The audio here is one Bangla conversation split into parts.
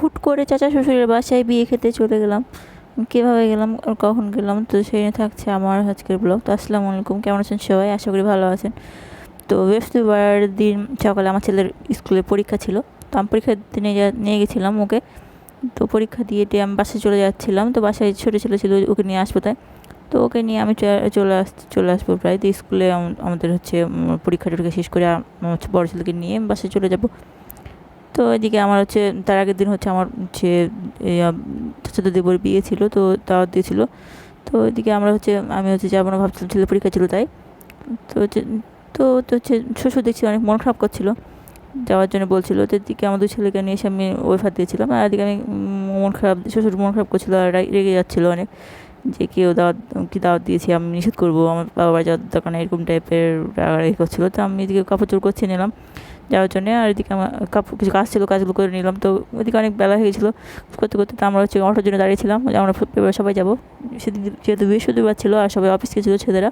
হুট করে চাচা শ্বশুরের বাসায় বিয়ে খেতে চলে গেলাম। কীভাবে গেলাম আর কখন গেলাম তো সেই নিয়ে থাকছে আমার আজকের ব্লগ। তো আসসালামু আলাইকুম, কেমন আছেন সবাই? আশা করি ভালো আছেন। তো বৃহস্পতিবার দিন সকালে আমার ছেলের স্কুলে পরীক্ষা ছিল, তো আমি পরীক্ষা দিনে নিয়ে গেছিলাম ওকে। তো পরীক্ষা দিয়ে আমি বাসায় চলে যাচ্ছিলাম, তো বাসায় ছোটো ছেলে ছিল, ওকে নিয়ে আসবো তাই। তো ওকে নিয়ে আমি চলে আসবো প্রায়। তো স্কুলে আমাদের হচ্ছে পরীক্ষা টরীক্ষা শেষ করে বড় ছেলেকে নিয়ে বাসায় চলে যাব। তো এদিকে আমার হচ্ছে তার আগের দিন হচ্ছে আমার হচ্ছে চাচাতো দেবর বিয়ে ছিল, তো দাওয়াত দিয়েছিল। তো এদিকে আমি হচ্ছে যাবো না ভাবছিলাম, ছেলে পরীক্ষা ছিল তাই। তো হচ্ছে তো হচ্ছে শ্বশুর দেখছি অনেক মন খারাপ করছিল, যাওয়ার জন্য বলছিল। তো এদিকে আমার দুই ছেলেকে নিয়ে এসে আমি ওয়েফার দিয়েছিলাম, আর এদিকে আমি শ্বশুর মন খারাপ করছিল আর রেগে যাচ্ছিলো অনেক, যে দাওয়াত দিয়েছি, আমি নিষেধ করবো, আমার বাবা বাড়ি যাওয়ার দরকার নেই, এরকম টাইপের রাগারাগি করছিলো। তো আমি এদিকে কাপড় চোপড় করছি নিলাম যাওয়ার জন্যে, আর এদিকে আমার কিছু কাজ ছিল, কাজগুলো করে নিলাম। তো ওইদিকে অনেক বেলা হয়ে গেছিলো করতে করতে। তো আমরা হচ্ছে অটোর জন্য দাঁড়িয়েছিলাম, আমরা সবাই যাবো। সেদিন যেহেতু বৃহস্পতিবার ছিল আর সবাই অফিস গেছিলো, ছেলেরা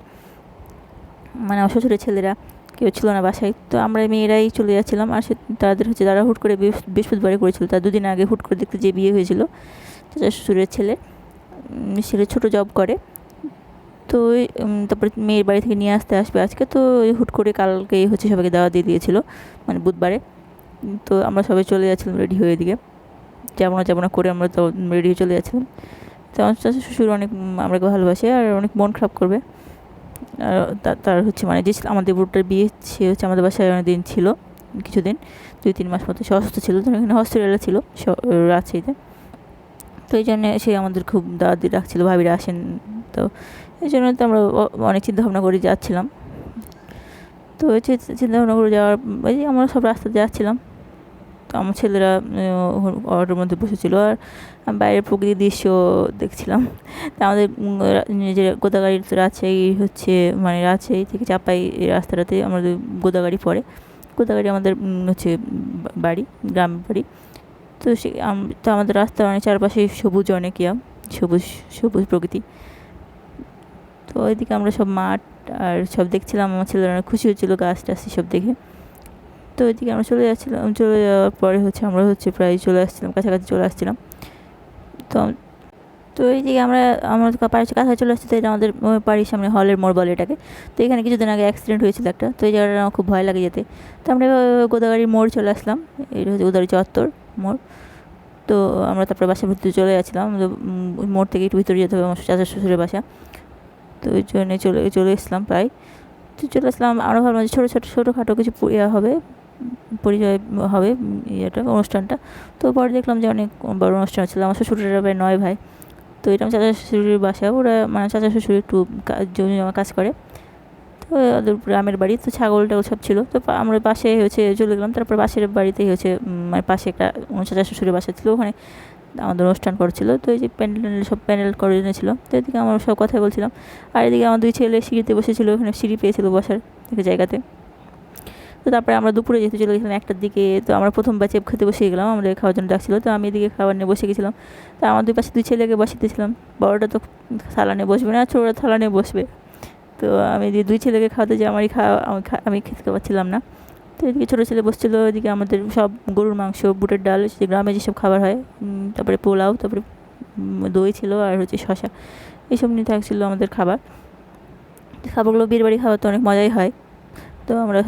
মানে আমার শ্বশুরের ছেলেরা কেউ ছিল না বাসায়। তো আমরা মেয়েরাই চলে যাচ্ছিলাম, আর তারা হুট করে বৃহস্পতিবারে করেছিল, তার দুদিন আগে হুট করে দেখতে যে বিয়ে হয়েছিল চাচা শ্বশুরের ছেলে ছোটো জব করে। তো তারপরে মেয়ের বাড়ি থেকে নিয়ে আসবে আজকে। তো হুট করে কালকেই হচ্ছে সবাইকে দাওয়াত দিয়ে দিয়েছিল, মানে বুধবারে। তো আমরা সবাই চলে যাচ্ছিলাম রেডি হয়ে, এদিকে যাবো না করে আমরা তো রেডি হয়ে চলে যাচ্ছিলাম। তো আমার চাচা শ্বশুর অনেক আমাকে ভালোবাসে আর অনেক মন খারাপ করবে। আর তার হচ্ছে মানে যে আমাদের বুড়োটার বিয়ে, সে হচ্ছে আমাদের বাসায় অনেক দিন ছিল, কিছুদিন 2-3 মাস মতো। সে অসুস্থ ছিল, তো এখানে হসপিটালে ছিল রাজশাহীতে। তো এই জন্যে সে আমাদের খুব দাওয়াত দিয়ে রাখছিলো, ভাবিরা আসেন। তো এই জন্য তো আমরা অনেক চিন্তাভাবনা করে যাচ্ছিলাম। তো ওই চিন্তাভাবনা করে যাওয়ার ওই যে আমরা সব রাস্তাতে যাচ্ছিলাম। তো আমার ছেলেরা অটোর মধ্যে বসেছিল, আর বাইরের প্রকৃতির দৃশ্য দেখছিলাম। তা আমাদের নিজের গোদাগাড়ি রাজশাহী হচ্ছে, মানে রাজশাহী থেকে চাপাই এই রাস্তাটাতে আমাদের গোদাগাড়ি পড়ে। গোদাগাড়ি আমাদের হচ্ছে বাড়ি, গ্রামের বাড়ি। তো তো আমাদের রাস্তার অনেক চারপাশে সবুজ, অনেক সবুজ সবুজ প্রকৃতি। তো ওইদিকে আমরা সব মাঠ আর সব দেখছিলাম, আমার ছেলেরা অনেক খুশি হচ্ছিলো গাছ টাছ সব দেখে। তো ওইদিকে আমরা চলে যাওয়ার পরে হচ্ছে আমরা হচ্ছে প্রায় চলে আসছিলাম, কাছাকাছি চলে আসছিলাম। তো তো এইদিকে আমরা বাড়ির কাছাকাছি চলে আসছি। তো এটা আমাদের বাড়ির সামনে হলের মোড় বলে এটাকে। তো এখানে কিছুদিন আগে অ্যাক্সিডেন্ট হয়েছিল একটা, তো এই জায়গাটা আমার খুব ভয় লাগে যেতে। তো আমরা গোদাগাড়ির মোড় চলে আসলাম, এটা হচ্ছে গোদাগাড়ি চত্বর মোড়। তো আমরা তারপরে বাসার ভিতরে চলে যাচ্ছিলাম, মোড় থেকে একটু ভিতরে যেতে হবে আমার চাচা শ্বশুরের বাসা। তো ওই জন্যে চলে এসলাম প্রায়। তো চলে আসলাম, আমরা ভাবলাম যে ছোটোখাটো কিছু হবে, পরিচয় হবে অনুষ্ঠানটা। তো পরে দেখলাম যে অনেক বড় অনুষ্ঠান ছিল। আমার শ্বশুরেরা প্রায় 9 ভাই। তো এটা আমার চাচা শ্বশুরের বাসা, ওরা মানে চাচা শ্বশুর একটু জমি জমা কাজ করে। তো ওদের গ্রামের বাড়ি, তো ছাগল টাগল সব ছিল। তো আমরা পাশে হচ্ছে চলে গেলাম। তারপর পাশের বাড়িতেই হচ্ছে মানে পাশে একটা চাচা শ্বশুরের বাসা ছিল, ওখানে আমাদের অনুষ্ঠান করছিল। তো এই যে প্যান্ডেল করে এনেছিল। তো এদিকে আমরা সব কথাই বলছিলাম, আর এদিকে আমার 2 ছেলে সিঁড়িতে বসেছিল, ওখানে সিঁড়ি পেয়েছিল বসার একটা জায়গাতে। তো তারপরে আমরা দুপুরে যেতে চলে গেছিলাম 1টার দিকে। তো আমরা প্রথম ব্যাচে খেতে বসে গেলাম, আমাদের খাওয়ার জন্য ডাকছিল। তো আমি এদিকে খাবার নিয়ে বসে গেছিলাম। তো আমার 2 পাশে 2 ছেলেকে বসিয়ে দিয়েছিলাম। বড়টা তো থালা নিয়ে বসবে না, ছোটোটা থালা নিয়ে বসবে। তো আমি 2 ছেলেকে খাওয়াতে যে আমি খেতে পারছিলাম না। তো এদিকে ছোটো ছেলে বসছিলো, এদিকে আমাদের সব গরুর মাংস, বুটের ডাল, যে গ্রামে যেসব খাবার হয়, তারপরে পোলাও, তারপরে দই ছিল, আর হচ্ছে শশা, এইসব নিয়ে থাকছিলো আমাদের খাবারগুলো। বিয়ের বাড়ি খাবার তো অনেক মজাই হয়। তো আমরা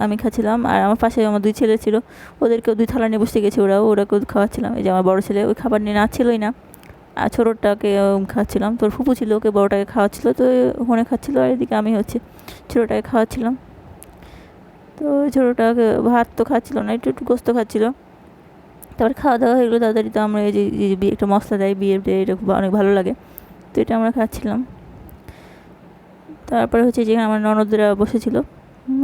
আমি খাচ্ছিলাম, আর আমার পাশে আমার 2 ছেলে ছিল, ওদেরকেও 2 থালা নিয়ে বসে গেছে, ওরাকেও খাওয়াচ্ছিলাম। এই যে আমার বড়ো ছেলে ওই খাবার নিয়ে নাচ্ছিলোই না, আর ছোটোটাকে খাচ্ছিলাম। তোর ফুপু ছিল, ওকে বড়োটাকে খাওয়াচ্ছিলো, তো ওখানে খাচ্ছিলো। আর এদিকে আমি হচ্ছে ছোটোটাকে খাওয়াচ্ছিলাম। তো ছোটোটাকে ভাত তো খাচ্ছিলো না, একটু গোস্ত খাচ্ছিলো। তারপরে খাওয়া দাওয়া হয়ে গেলো তাড়াতাড়ি। তো আমরা এই যে একটা মশলা দেয় বিয়েতে, এটা অনেক ভালো লাগে। তো এটা আমরা খাচ্ছিলাম। তারপরে হচ্ছে যেখানে আমার ননদরা বসেছিল,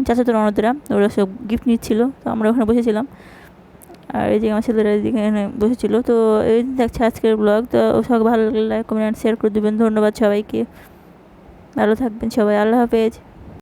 চাচাতো ননদরা, ওরা সব গিফট নিচ্ছিলো। তো আমরা ওখানে বসেছিলাম, আর এই যে আমার ছেলেরা এদিকে এখানে বসেছিল। তো এই দেখছে আজকের ব্লগ। তো সব ভালো লাগলে লাইক কমেন্ট শেয়ার করে দেবেন। ধন্যবাদ সবাইকে, ভালো থাকবেন সবাই, আল্লাহ হাফেজ।